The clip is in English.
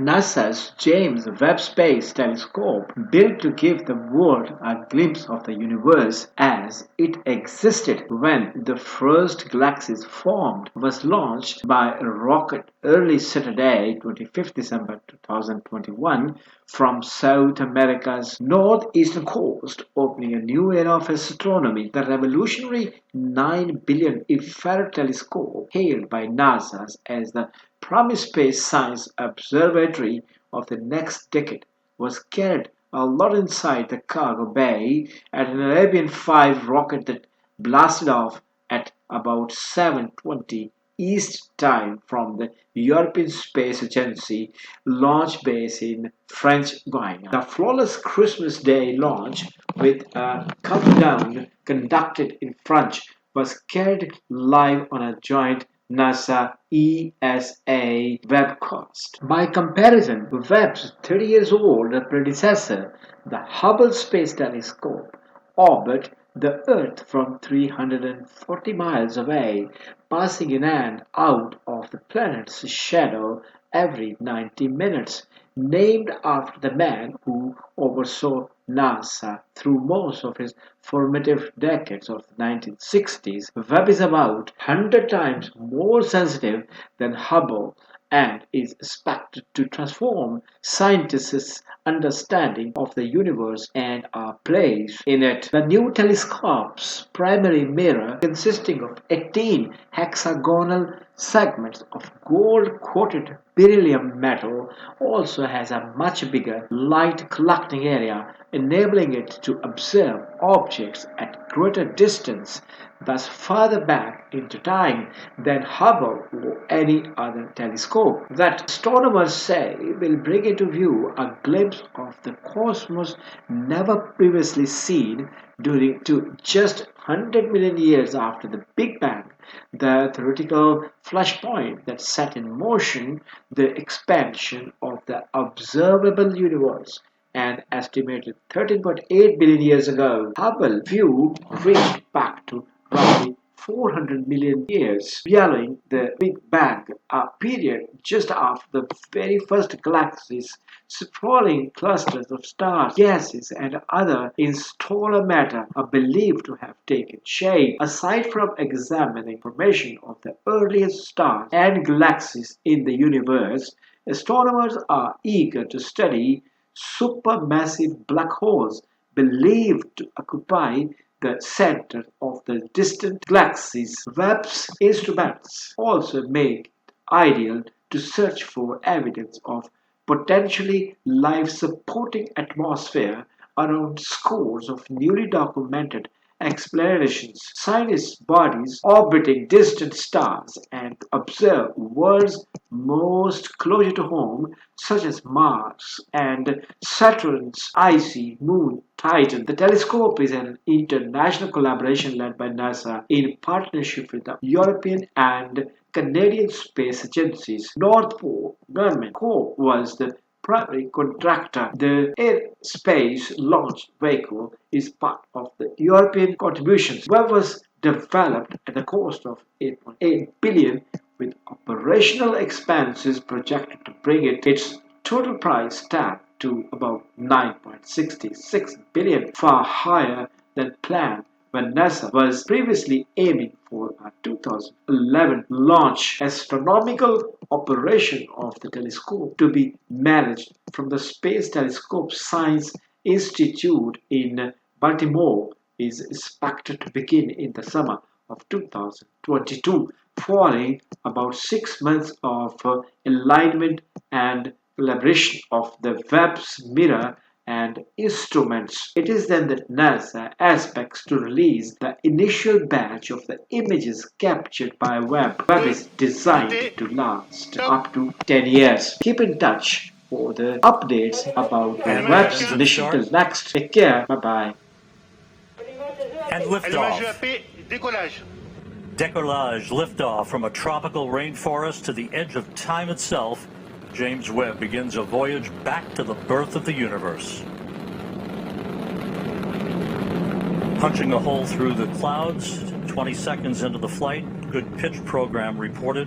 NASA's James Webb Space Telescope, built to give the world a glimpse of the universe as it existed when the first galaxies formed, was launched by a rocket early Saturday, 25th December 2021, from South America's northeastern coast, opening a new era of astronomy. The revolutionary 9 billion infrared telescope, hailed by NASA as the promised space science observatory of the next decade, was carried a lot inside the cargo bay at an Arabian 5 rocket that blasted off at about 7:20 East time from the European Space Agency launch base in French Guiana. The flawless Christmas Day launch, with a countdown conducted in French, was carried live on a joint NASA ESA webcast. By comparison, Webb's 30 years old predecessor, the Hubble Space Telescope, orbited the Earth from 340 miles away, passing in and out of the planet's shadow every 90 minutes. Named after the man who oversaw NASA through most of his formative decades of the 1960s, Webb is about 100 times more sensitive than Hubble and is expected to transform scientists' understanding of the universe and our place in it. The new telescope's primary mirror, consisting of 18 hexagonal segments of gold-coated beryllium metal, also has a much bigger light collecting area, enabling it to observe objects at greater distance, thus farther back into time than Hubble or any other telescope. That astronomers say will bring into view a glimpse of the cosmos never previously seen during to just 100 million years after the Big Bang, the theoretical flashpoint that set in motion the expansion of the observable universe. An estimated 13.8 billion years ago, Hubble view reached back to roughly 400 million years, following the Big Bang, a period just after the very first galaxies, sprawling clusters of stars, gases, and other interstellar matter are believed to have taken shape. Aside from examining formation of the earliest stars and galaxies in the universe, astronomers are eager to study supermassive black holes believed to occupy the center of the distant galaxies. Webb's instruments also make it ideal to search for evidence of potentially life-supporting atmosphere around scores of newly documented explorations. Scientists bodies orbiting distant stars and observe worlds most closer to home, such as Mars and Saturn's icy moon Titan. The telescope is an international collaboration led by NASA in partnership with the European and Canadian space agencies. North Pole Government Corps was the primary contractor. The Air Space Launch Vehicle is part of the European contributions. Webb was developed at the cost of 8.8 billion, with operational expenses projected to bring its total price tag to about 9.66 billion, far higher than planned when NASA was previously aiming for a 2011 launch. Astronomical operation of the telescope, to be managed from the Space Telescope Science Institute in Baltimore, is expected to begin in the summer of 2022, following about 6 months of alignment and collaboration of the Webb's mirror and instruments. It is then that NASA expects to release the initial batch of the images captured by Webb. Webb is designed to last up to 10 years. Keep in touch for the updates about Webb's mission till next. Take care. Bye-bye. And liftoff. Decollage, liftoff from a tropical rainforest to the edge of time itself. James Webb begins a voyage back to the birth of the universe. Punching a hole through the clouds, 20 seconds into the flight, good pitch program reported.